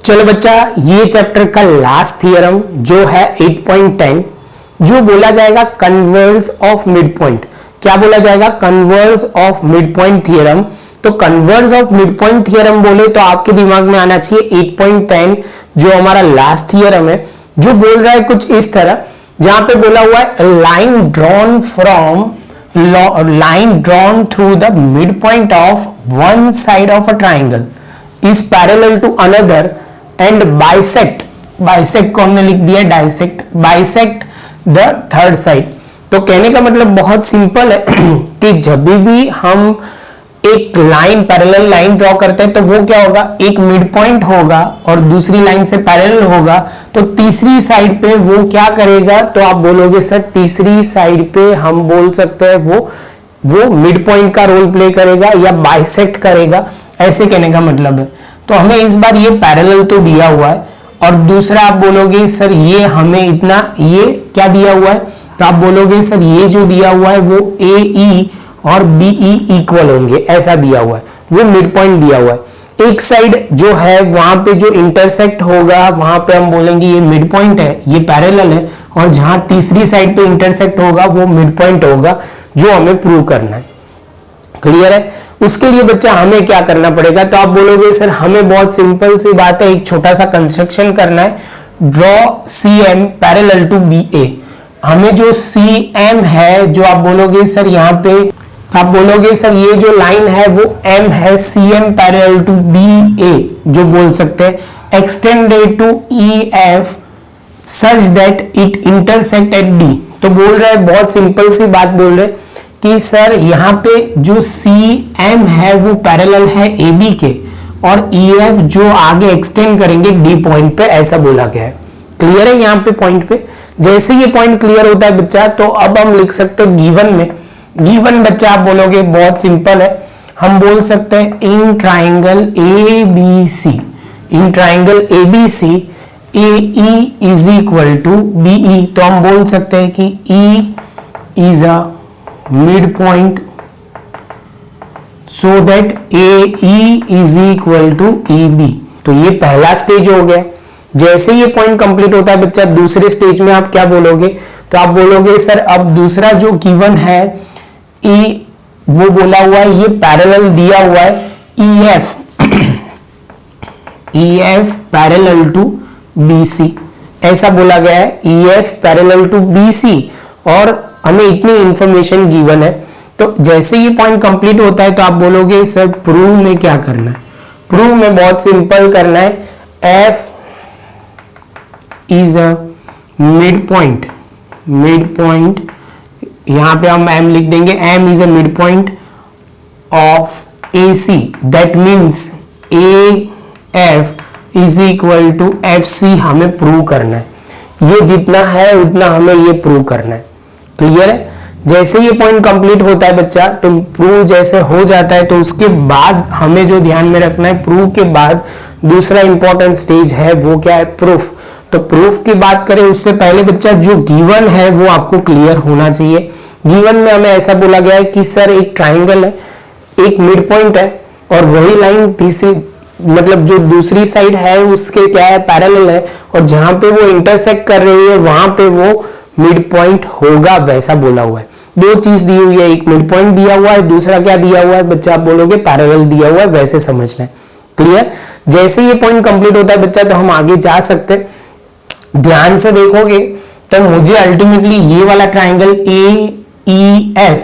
चलो बच्चा, ये चैप्टर का लास्ट थियरम जो है 8.10 जो बोला जाएगा कन्वर्स ऑफ मिड पॉइंट। क्या बोला जाएगा? Converse of mid point theorem. तो converse of mid point theorem बोले तो आपके दिमाग में आना चाहिए 8.10 जो हमारा लास्ट थियरम है, जो बोल रहा है कुछ इस तरह, जहां पे बोला हुआ है line drawn through the mid point of one side of a triangle is parallel to another and bisect को हमने लिख दिया बाइसेक्ट द थर्ड साइड। तो कहने का मतलब बहुत सिंपल है कि जब भी हम एक लाइन पैरेलल लाइन ड्रॉ करते हैं तो वो क्या होगा, एक मिड पॉइंट होगा और दूसरी लाइन से पैरेलल होगा, तो तीसरी साइड पे वो क्या करेगा, तो आप बोलोगे सर तीसरी साइड पे हम बोल सकते हैं वो मिड पॉइंट का रोल प्ले करेगा या बाइसेक्ट करेगा, ऐसे कहने का मतलब है। तो हमें इस बार ये पैरेलल तो दिया हुआ है और दूसरा आप बोलोगे सर ये हमें इतना ये क्या दिया हुआ है, तो आप बोलोगे सर ये जो दिया हुआ है वो AE और BE इक्वल होंगे, ऐसा दिया हुआ है, वो मिड पॉइंट दिया हुआ है। एक साइड जो है वहां पे जो इंटरसेक्ट होगा वहां पे हम बोलेंगे ये मिड पॉइंट है, ये पैरेलल है, और जहां तीसरी साइड पे इंटरसेक्ट होगा वो मिड पॉइंट होगा, जो हमें प्रूव करना है। क्लियर है? उसके लिए बच्चा हमें क्या करना पड़ेगा, तो आप बोलोगे सर हमें बहुत सिंपल सी बात है, एक छोटा सा कंस्ट्रक्शन करना है, draw CM parallel to BA। हमें जो CM है, जो आप बोलोगे सर यहाँ पे आप बोलोगे सर ये जो लाइन है वो M है, CM पैरेलल टू BA जो बोल सकते हैं, extended to EF such that it intersect at D। तो बोल रहे हैं, बहुत सिंपल सी बात बोल रहे कि सर यहाँ पे जो CM है वो पैरेलल है AB के और EF जो आगे एक्सटेंड करेंगे D पॉइंट पे, ऐसा बोला गया है। क्लियर है यहाँ पे पॉइंट पे? जैसे ये पॉइंट क्लियर होता है बच्चा, तो अब हम लिख सकते हैं गिवन में। गिवन बच्चा आप बोलोगे बहुत सिंपल है, हम बोल सकते हैं in triangle ABC AE is equal to BE। तो हम बोल सकते हैं कि E is a mid point so that AE is equal to EB। तो ये पहला स्टेज हो गया। जैसे ये पॉइंट कंप्लीट होता है बच्चा, दूसरे स्टेज में आप क्या बोलोगे, तो आप बोलोगे सर अब दूसरा जो गिवन है वो बोला हुआ है, ये पैरेलल दिया हुआ है EF पैरेलल टू BC, ऐसा बोला गया है EF पैरेलल टू BC, और हमें इतनी इंफॉर्मेशन गिवन है। तो जैसे ये पॉइंट कंप्लीट होता है तो आप बोलोगे सर प्रूव में क्या करना है, प्रूव में बहुत सिंपल करना है, F is a mid point यहां पे हम M लिख देंगे, M is a mid point of AC, that means AF is equal to FC हमें प्रूव करना है। ये जितना है उतना हमें ये प्रूव करना है। क्लियर है? जैसे ये पॉइंट कंप्लीट होता है बच्चा, तो प्रूव जैसे हो जाता है तो उसके बाद हमें जो ध्यान में रखना है, प्रूव के बाद दूसरा इंपॉर्टेंट स्टेज है वो क्या है, प्रूफ। तो प्रूफ की बात करें उससे पहले बच्चा जो गिवन है वो आपको क्लियर होना चाहिए। गिवन में हमें ऐसा बोला गया है कि सर एक ट्राइंगल है, एक मिड पॉइंट है और वही लाइन तीसरी मतलब जो दूसरी साइड है उसके क्या है, पैरेलल है, और जहां पे वो इंटरसेक्ट कर रही है वहां पे वो मिड पॉइंट होगा, वैसा बोला हुआ है। दो चीज दी हुई है, एक मिड पॉइंट दिया हुआ है, दूसरा क्या दिया हुआ है बच्चा, आप बोलोगे पैरेलल दिया हुआ है, वैसे समझना है। क्लियर? जैसे ये पॉइंट कंप्लीट होता है बच्चा तो हम आगे जा सकते हैं। ध्यान से देखोगे तो मुझे अल्टीमेटली ये वाला ट्राइंगल AEF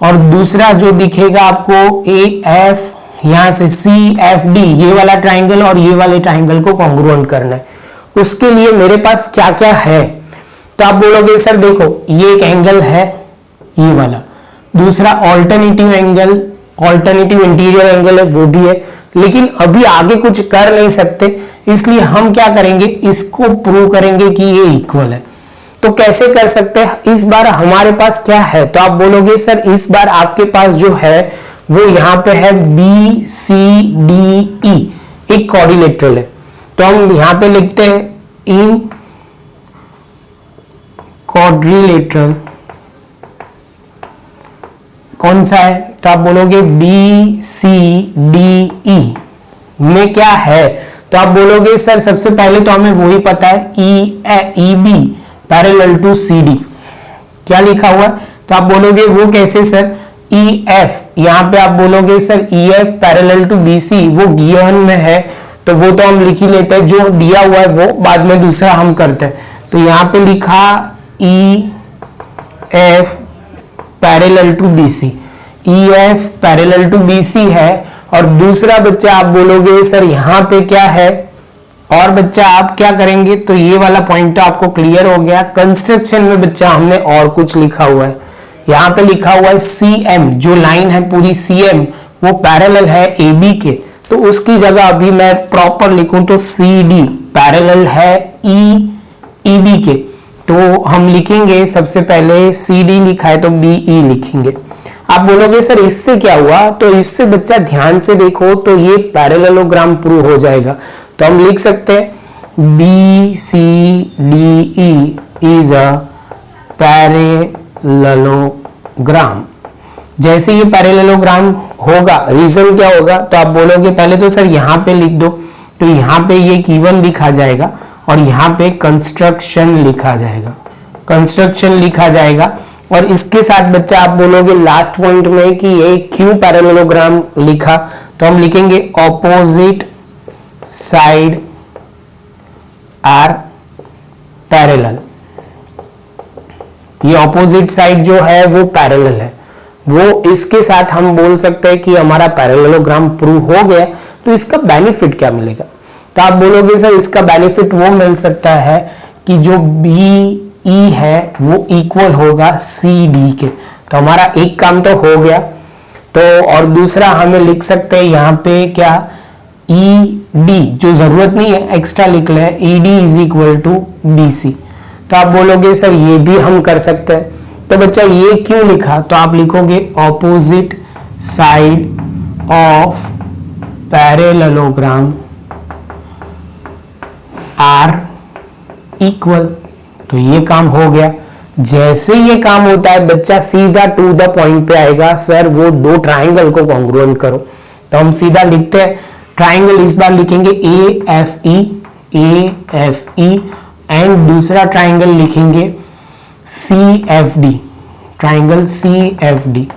और दूसरा जो दिखेगा आपको AF, यहां से CFD, ये वाला ट्राइंगल और ये वाले ट्राइंगल को कॉन्ग्रुएंट करना है। उसके लिए मेरे पास क्या क्या है, तो आप बोलोगे सर देखो ये एक एंगल है ये वाला, दूसरा alternative angle, alternative interior angle है वो भी है, लेकिन अभी आगे कुछ कर नहीं सकते, इसलिए हम क्या करेंगे, इसको प्रूव करेंगे कि ये इक्वल है। तो कैसे कर सकते हैं, इस बार हमारे पास क्या है, तो आप बोलोगे सर इस बार आपके पास जो है वो यहां पे है BCDE, एक क्वाड्रिलेटरल है। तो हम यहां पे लिखते हैं इन क्वाड्रिलेटरल कौन सा है, तो आप बोलोगे BCDE में क्या है, तो आप बोलोगे सर सबसे पहले तो हमें वही पता है E B parallel to C D, क्या लिखा हुआ है, तो आप बोलोगे वो कैसे सर, ई एफ, यहाँ पे आप बोलोगे sir E F parallel to B C, वो गिवन में है तो वो तो हम लिख ही लेते हैं, जो दिया हुआ है वो बाद में दूसरा हम करते हैं। तो यहाँ पे लिखा E F parallel to B C, E F parallel to B C है। और दूसरा बच्चा आप बोलोगे सर यहाँ पे क्या है, और बच्चा आप क्या करेंगे, तो ये वाला पॉइंट तो आपको क्लियर हो गया। कंस्ट्रक्शन में बच्चा हमने और कुछ लिखा हुआ है, यहाँ पे लिखा हुआ है सी एम, जो लाइन है पूरी सी एम वो पैरेलल है ए बी के, तो उसकी जगह अभी मैं प्रॉपर लिखूं तो सी डी पैरेलल है ई बी के, तो हम लिखेंगे सबसे पहले सी डी लिखा है तो बी ई लिखेंगे। आप बोलोगे सर इससे क्या हुआ, तो इससे बच्चा ध्यान से देखो तो ये पैरेललोग्राम प्रूव हो जाएगा। तो हम लिख सकते हैं B C D E is a parallelogram. जैसे ये पैरेललोग्राम होगा, रीजन क्या होगा, तो आप बोलोगे पहले तो सर यहाँ पे लिख दो, तो यहाँ पे ये कीवन लिखा जाएगा और यहाँ पे कंस्ट्रक्शन लिखा जाएगा, कंस्ट्रक्शन लिखा जाएगा। और इसके साथ बच्चा आप बोलोगे लास्ट पॉइंट में कि ये क्यों पैरेललोग्राम लिखा, तो हम लिखेंगे ऑपोजिट साइड आर पैरेलल। ये ऑपोजिट साइड जो है वो पैरेलल है, वो इसके साथ हम बोल सकते हैं कि हमारा पैरेललोग्राम प्रूव हो गया। तो इसका बेनिफिट क्या मिलेगा, तो आप बोलोगे सर इसका बेनिफिट वो मिल सकता है कि जो बी ई है वो इक्वल होगा सी डी के, तो हमारा एक काम तो हो गया। तो और दूसरा हमें लिख सकते हैं यहाँ पे क्या, ई डी, जो जरूरत नहीं है एक्स्ट्रा लिख ले, E D is equal to B C. तो आप बोलोगे सर ये भी हम कर सकते हैं, तो बच्चा ये क्यों लिखा, तो आप लिखोगे opposite side of parallelogram are equal, तो ये काम हो गया। जैसे ये काम होता है बच्चा सीधा टू द पॉइंट पे आएगा, सर वो दो ट्राइंगल को कॉन्ग्रुएंट करो, तो हम सीधा लिखते हैं ट्राइंगल, इस बार लिखेंगे ए एफ ई एंड दूसरा ट्राइंगल लिखेंगे C F D, triangle C F D.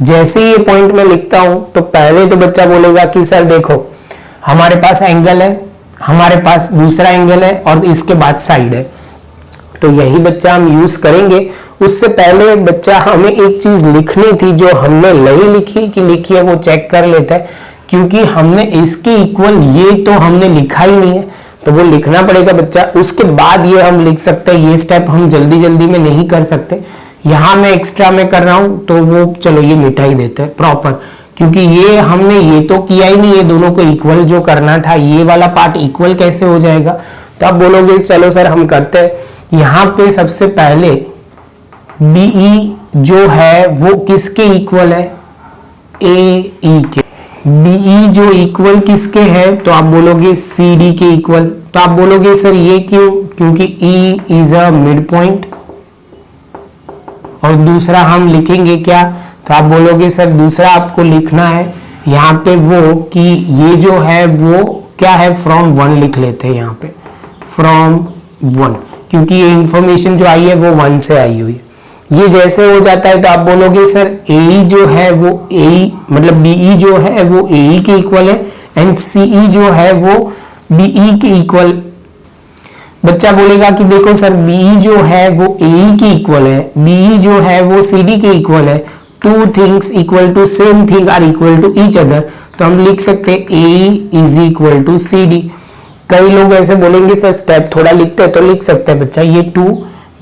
जैसे ये पॉइंट में लिखता हूं तो पहले तो बच्चा बोलेगा कि सर देखो हमारे पास एंगल है, हमारे पास दूसरा एंगल है और इसके बाद साइड है, तो यही बच्चा हम यूज करेंगे। उससे पहले बच्चा हमें एक चीज लिखनी थी जो हमने नहीं लिखी, कि लिखी है वो चेक कर लेता है, क्योंकि हमने इसके इक्वल ये तो हमने लिखा ही नहीं है, तो वो लिखना पड़ेगा बच्चा। उसके बाद ये हम लिख सकते हैं, ये स्टेप हम जल्दी जल्दी में नहीं कर सकते, यहाँ मैं एक्स्ट्रा में कर रहा हूं तो वो चलो ये मिटा ही देते हैं प्रॉपर, क्योंकि ये हमने ये तो किया ही नहीं, ये दोनों को इक्वल जो करना था, ये वाला पार्ट इक्वल कैसे हो जाएगा। तो आप बोलोगे चलो सर हम करते हैं, यहाँ पे सबसे पहले बीई जो है वो किसके इक्वल है, ए ई के। बीई जो इक्वल किसके है, तो आप बोलोगे सी डी के इक्वल। तो आप बोलोगे सर ये क्यों, क्योंकि ई इज अ मिड पॉइंट। और दूसरा हम लिखेंगे क्या, तो आप बोलोगे सर दूसरा आपको लिखना है यहाँ पे वो कि ये जो है वो क्या है, फ्रॉम वन लिख लेते हैं यहाँ पे, फ्रॉम वन, क्योंकि ये इंफॉर्मेशन जो आई है वो वन से आई हुई है। ये जैसे हो जाता है तो आप बोलोगे सर ए जो है वो ए मतलब बीई जो है वो ए के इक्वल है एंड सीई जो है वो बीई के इक्वल। बच्चा बोलेगा कि देखो सर बीई जो है वो ए के इक्वल है, बीई जो है वो सीडी के इक्वल है, two things equal to same thing are equal to each other, तो हम लिख सकते हैं A is equal to C D. कई लोग ऐसे बोलेंगे सर स्टेप थोड़ा लिखते हैं, तो लिख सकते हैं बच्चा ये 2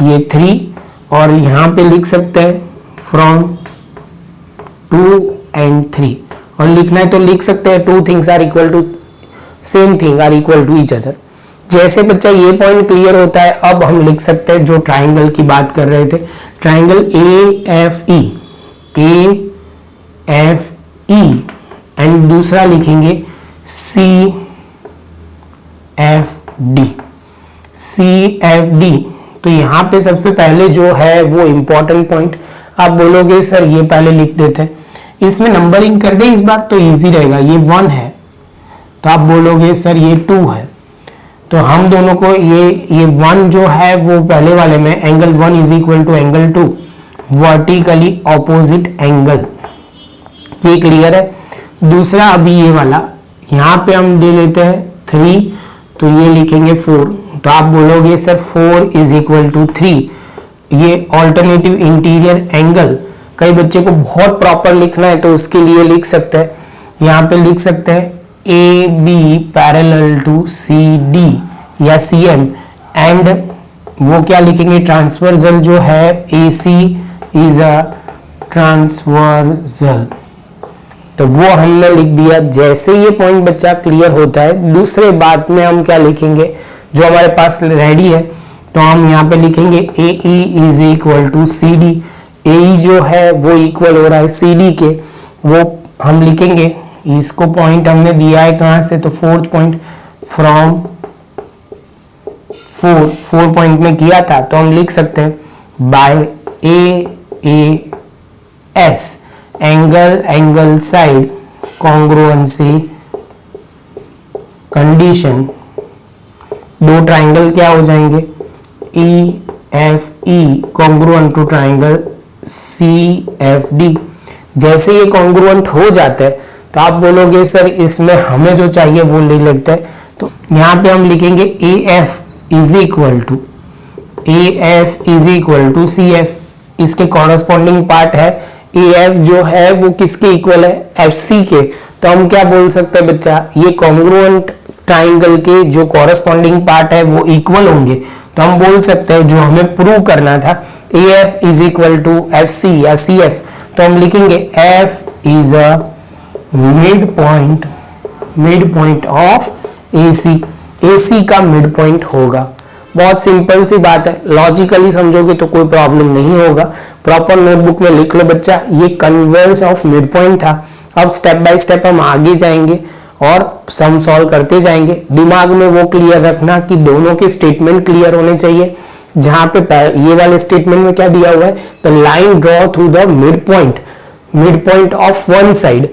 ये 3 और यहाँ पे लिख सकते हैं फ्रॉम 2 and 3, और लिखना है तो लिख सकते हैं two things are equal to same thing are equal to each other. जैसे बच्चा ये पॉइंट क्लियर होता है, अब हम लिख सकते हैं जो ट्राइंगल की बात कर रहे थे, triangle A F E and दूसरा लिखेंगे सी एफ डी। तो यहाँ पे सबसे पहले जो है वो इंपॉर्टेंट पॉइंट, आप बोलोगे सर ये पहले लिख देते हैं, इसमें नंबरिंग कर दे इस बार तो इजी रहेगा। ये 1 है, तो आप बोलोगे सर ये 2 है, तो हम दोनों को ये 1 जो है वो पहले वाले में angle 1 is equal to angle 2, vertically opposite angle, ये क्लियर है। दूसरा अभी ये वाला यहाँ पे हम दे लेते हैं 3, तो ये लिखेंगे 4, तो आप बोलोगे सर 4 इज इक्वल टू 3, ये ऑल्टरनेटिव इंटीरियर एंगल। कई बच्चे को बहुत प्रॉपर लिखना है तो उसके लिए लिख सकते हैं, यहाँ पे लिख सकते हैं A B parallel to C D या सी एम, एंड वो क्या लिखेंगे, ट्रांसवर्सल जो है ए सी इज अ ट्रांसवर्सल, तो वो हमने लिख दिया। जैसे ये पॉइंट बच्चा क्लियर होता है, दूसरे बात में हम क्या लिखेंगे, जो हमारे पास रेडी है, तो हम यहाँ पे लिखेंगे A E is equal to C D, A E जो है वो इक्वल हो रहा है सी डी के, वो हम लिखेंगे, इसको पॉइंट हमने दिया है कहाँ से, तो फोर्थ पॉइंट फ्रॉम 4 पॉइंट में किया था, तो हम लिख सकते हैं by A S angle side congruency condition, दो ट्राइंगल क्या हो जाएंगे, E F E congruent to triangle C F D. जैसे ये कॉन्ग्रुएंट हो जाता है तो आप बोलोगे सर इसमें हमें जो चाहिए वो ले लेते हैं, तो यहाँ पे हम लिखेंगे A F is equal to C F, इसके कॉरस्पॉन्डिंग पार्ट है ए एफ जो है वो किसके इक्वल है, एफ सी के, तो हम क्या बोल सकते हैं बच्चा, ये कॉन्ग्रुएंट ट्राइंगल के जो कॉरस्पॉन्डिंग पार्ट है वो इक्वल होंगे, तो हम बोल सकते हैं जो हमें प्रूव करना था A F is equal to F C या सी एफ, तो हम लिखेंगे F is a mid point of A C का मिड पॉइंट होगा। बहुत सिंपल सी बात है, लॉजिकली समझोगे तो कोई प्रॉब्लम नहीं होगा। प्रॉपर नोटबुक में लिख लो बच्चा, ये कन्वर्स ऑफ मिड पॉइंट था। अब स्टेप बाय स्टेप हम आगे जाएंगे और सम सॉल्व करते जाएंगे। दिमाग में वो क्लियर रखना कि दोनों के स्टेटमेंट क्लियर होने चाहिए। जहां पे ये वाले स्टेटमेंट में क्या दिया हुआ है, the line draw through the mid point of one side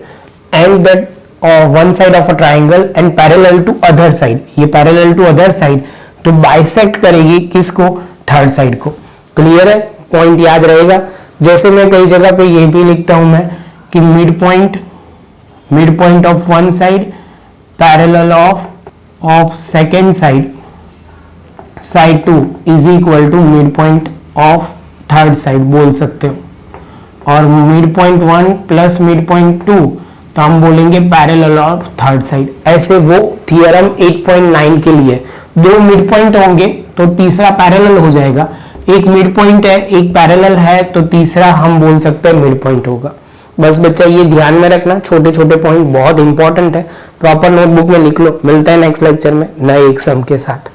and that one side of a triangle and parallel to other side, ये पैरेलल टू अदर साइड तो बाइसेक्ट करेगी किसको, थर्ड साइड को। क्लियर है, पॉइंट याद रहेगा। जैसे मैं कई जगह पे ये भी लिखता हूं मैं कि mid point of one side parallel of second side 2 is equal to mid point of third side बोल सकते हो, और mid point 1 plus mid point 2 तो हम बोलेंगे पैरेलल ऑफ थर्ड साइड। ऐसे वो थियरम 8.9 के लिए दो मिड पॉइंट होंगे तो तीसरा पैरेलल हो जाएगा, एक मिड पॉइंट है एक पैरेलल है तो तीसरा हम बोल सकते हैं मिड पॉइंट होगा। बस बच्चा ये ध्यान में रखना, छोटे छोटे पॉइंट बहुत इंपॉर्टेंट है, प्रॉपर नोटबुक में लिख लो। मिलता है नेक्स्ट लेक्चर में नए एक सम के साथ।